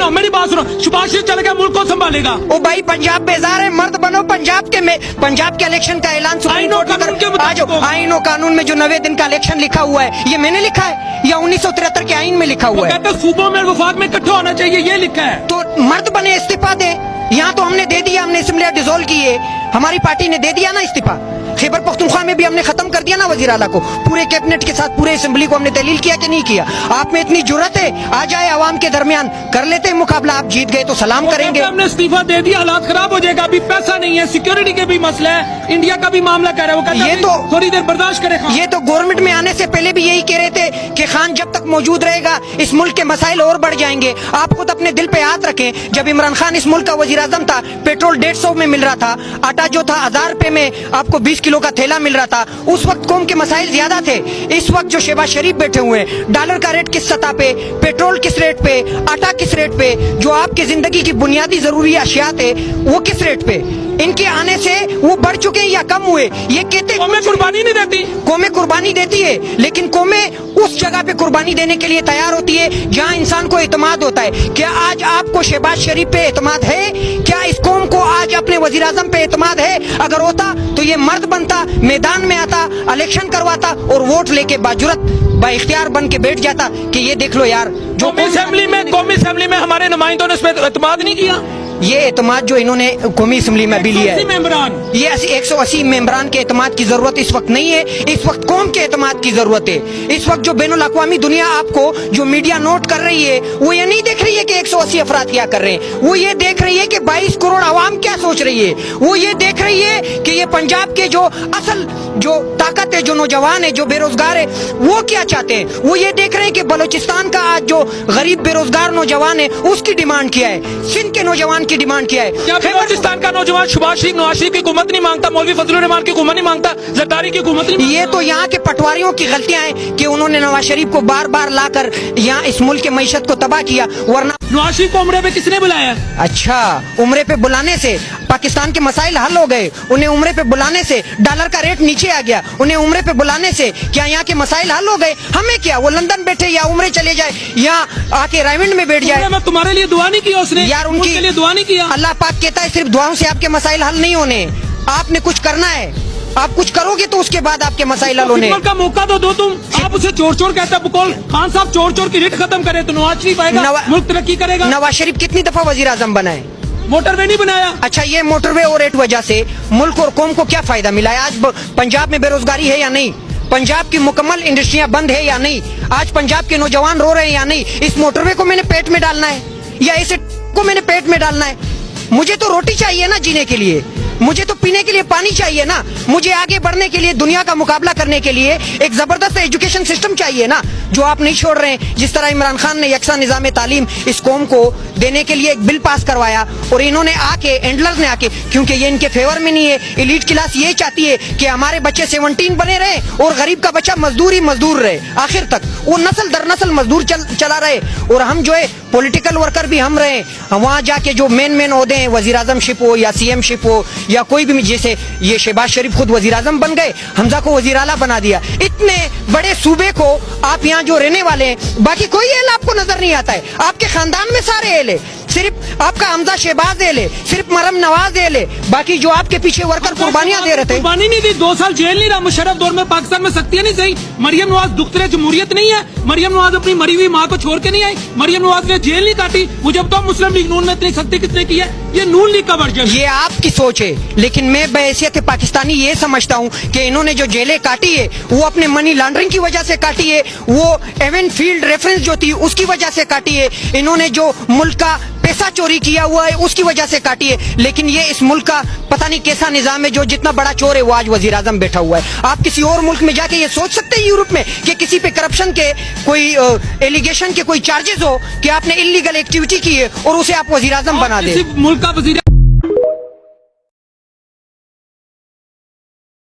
सुनो, मेरी बात सुनो, शहबाज शरीफ चले गया, मुल्क को संभालेगा। ओ भाई पंजाब बेजार है, मर्द बनो। पंजाब के इलेक्शन का ऐलान सुप्रीम कोर्ट की तरफ आ जाओ। आइन और कानून में जो 90 दिन का इलेक्शन लिखा हुआ है, ये मैंने लिखा है या 1973 के आइन में लिखा हुआ है? कहते हैं सूबों में वफाक में इकट्ठा होना चाहिए, ये लिखा है। तो मर्द बने, इस्तीफा दे। यहाँ तो हमने दे दिया, हमने असेंबली डिसॉल्व की है, हमारी पार्टी ने दे दिया ना इस्तीफा। खैबर पख्तूनख्वा में भी हमने खत्म कर दिया ना वजीर आला को, पूरे कैबिनेट के साथ, पूरे असेंबली को हमने दलील किया कि नहीं किया। आप में इतनी जुर्रत है, आ जाए आवाम के दरमियान, कर लेते हैं मुकाबला। आप जीत गए तो सलाम करेंगे। हमने इस्तीफा दे दिया, हालात खराब हो जाएगा, अभी पैसा नहीं है, सिक्योरिटी के भी मसला है, इंडिया का भी मामला कह रहा है। वो कहता है ये तो थोड़ी देर बर्दाश्त करे। ये तो गवर्नमेंट में आने से पहले भी यही कह रहे थे कि खान जब तक मौजूद रहेगा इस मुल्क के मसाइल और बढ़ जाएंगे। आप खुद अपने दिल पे हाथ रखें, जब इमरान खान इस मुल्क का वजीर आजम था, पेट्रोल 150 में मिल रहा था, आटा जो था 1000 रुपए में आपको 20 किलो का थैला मिल रहा था। उस वक्त कौम के मसाइल ज्यादा थे। इस वक्त जो शहबाज शरीफ बैठे हुए हैं, डॉलर का रेट किस सतह पे, पेट्रोल किस रेट पे, आटा किस रेट पे, जो आपकी जिंदगी की बुनियादी जरूरी अशिया थे वो किस रेट पे, इनके आने से वो बढ़ चुके हैं या कम हुए? ये कहते कौमें कुर्बानी नहीं देती। कौमें कुर्बानी देती है, लेकिन कौमें उस जगह पे कुर्बानी देने के लिए तैयार होती है जहां इंसान को एतमाद होता है। क्या आज आपको शहबाज शरीफ पे एतमाद है? क्या इस कौम को आज अपने वजीर आजम पे एतमाद है? अगर होता तो ये मर्द बनता, मैदान में आता, इलेक्शन करवाता और वोट लेके बाजुरत बाइख्तियार बन के बैठ जाता कि ये देख लो यार, जो कौमी असेंबली में हमारे नुमाइंदों ने इस पर एतमाद नहीं किया। ये एतमाद जो इन्होंने कौमी असेंबली में भी लिया है, ये 180 मेंबरान के एतमाद की जरूरत इस वक्त नहीं है। इस वक्त कौम के एतमाद की जरूरत है। इस वक्त जो बैनुल अक़वामी दुनिया आपको जो मीडिया नोट कर रही है, वो ये नहीं देख रही है कि 180 अफराद क्या कर रहे हैं, वो ये देख रही है कि 22 करोड़ आवाम क्या सोच रही है। वो ये देख रही है कि ये पंजाब के जो असल जो ताकत है, जो नौजवान है, जो बेरोजगार है, वो क्या चाहते हैं। वो ये देख रहे हैं कि बलूचिस्तान का आज जो गरीब बेरोजगार नौजवान है, उसकी डिमांड क्या है, सिंध के नौजवान की डिमांड क्या है। क्या बलूचिस्तान का नौजवान शहबाज शरीफ, नवाज शरीफ की हुकूमत नहीं मांगता, मौलवी फजलुर रहमान की हुकूमत नहीं मांगता, जरदारी की हुकूमत नहीं मांगता? ये तो यहाँ के पटवारियों की गलतियां हैं कि उन्होंने नवाज शरीफ को बार बार लाकर यहाँ इस मुल्क के मईशत को तबाह किया। वरना नवाज शरीफ को उम्रे पे किसने बुलाया? अच्छा, उम्रे पे बुलाने से पाकिस्तान के मसाइल हल हो गए। उन्हें उम्रे पे बुलाने से डॉलर का रेट नीचे आ गया। उन्हें उम्रे पे बुलाने से क्या यहाँ के मसाइल हल हो गए? हमें क्या, वो लंदन बैठे या उम्रे चले जाए, यहाँ आके रायमंड में बैठ जाए। तुम्हारे लिए दुआ नहीं किया उसने यार, उनके लिए दुआ नहीं किया। अल्लाह पाक कहता है सिर्फ दुआओं से आपके मसाइल हल नहीं होने, आपने कुछ करना है। आप कुछ करोगे तो उसके बाद आपके मसाइल हल होने का मौका तो दो तुम। आप उसे चोर चोर कहता है बकौल खान साहब, चोर चोर की रिट खत्म करे तो नवाज शरीफ आएगा, मुल्क तरक्की करेगा। नवाज शरीफ कितनी दफा वजीर आजम बना है? मोटरवे नहीं बनाया। अच्छा, ये मोटरवे और रेट वजह से मुल्क और कौम को क्या फायदा मिला है? आज पंजाब में बेरोजगारी है या नहीं? पंजाब की मुकम्मल इंडस्ट्रियां बंद है या नहीं? आज पंजाब के नौजवान रो रहे हैं या नहीं? इस मोटरवे को मैंने पेट में डालना है या इसे को मैंने पेट में डालना है? मुझे तो रोटी चाहिए ना जीने के लिए, मुझे तो पीने के लिए पानी चाहिए ना, मुझे आगे बढ़ने के लिए, दुनिया का मुकाबला करने के लिए एक जबरदस्त एजुकेशन सिस्टम चाहिए ना, जो आप नहीं छोड़ रहे हैं। जिस तरह इमरान खान ने यकसा निजाम तालीम इस कौम को देने के लिए एक बिल पास करवाया और इन्होंने आके एंडलर्स ने आके, क्योंकि ये इनके फेवर में नहीं है, एलीट क्लास ये चाहती है कि हमारे बच्चे 17 बने रहे और गरीब का बच्चा मजदूर ही मजदूर रहे, आखिर तक वो नस्ल दर नस्ल मजदूर चला रहे। और हम जो है पॉलिटिकल वर्कर भी हम रहे, वहां जाके जो मेन ओहदे हैं, वजीर आजमशिप हो या CM शिप हो या कोई भी, जैसे ये शहबाज शरीफ खुद वजीर आजम बन गए, हमजा को वजीर आला बना दिया। इतने बड़े सूबे को आप यहाँ जो रहने वाले हैं, बाकी कोई एल आपको नजर नहीं आता है। आपके खानदान में सारे एल है, सिर्फ आपका हमजा शहबाज एल है, सिर्फ मरम नवाज एल है, बाकी जो आपके पीछे वर्कर कुर्बानियां दे रहे थे। कुर्बानी नहीं दी, 2 साल जेल नहीं रहा। मुशर्रफ दौर में पाकिस्तान में सख्तियां नहीं सही। मरियम नवाज दुख्तरे जमहूरियत नहीं है, मरियम नवाज अपनी मरी हुई माँ को छोड़ के नहीं आई, मरियम नवाज ने जेल नहीं काटी। मुझे बताओ मुस्लिम लीग नून में इतनी सख्ती किसने की है? ये नून लीग का वर्जन। ये आपकी सोच है, लेकिन मैं बहैसियत पाकिस्तानी ये समझता हूँ कि इन्होंने जो जेलें काटी है वो अपने मनी लॉन्ड्रिंग की वजह से काटी है, वो एवन फील्ड रेफरेंस जो थी उसकी वजह से काटी है, इन्होंने जो मुल्क का पैसा चोरी किया हुआ है उसकी वजह से काटी है। लेकिन ये इस मुल्क का पता नहीं कैसा निजाम है, जो जितना बड़ा चोर है वो आज वजीर आजम बैठा हुआ है। आप किसी और मुल्क में जाके ये सोच सकते हैं यूरोप में कि किसी पे करप्शन के कोई एलिगेशन के कोई चार्जेस हो कि आपने इलीगल एक्टिविटी की है और उसे आप वजीर आजम बना दे। मुल्क का वजीर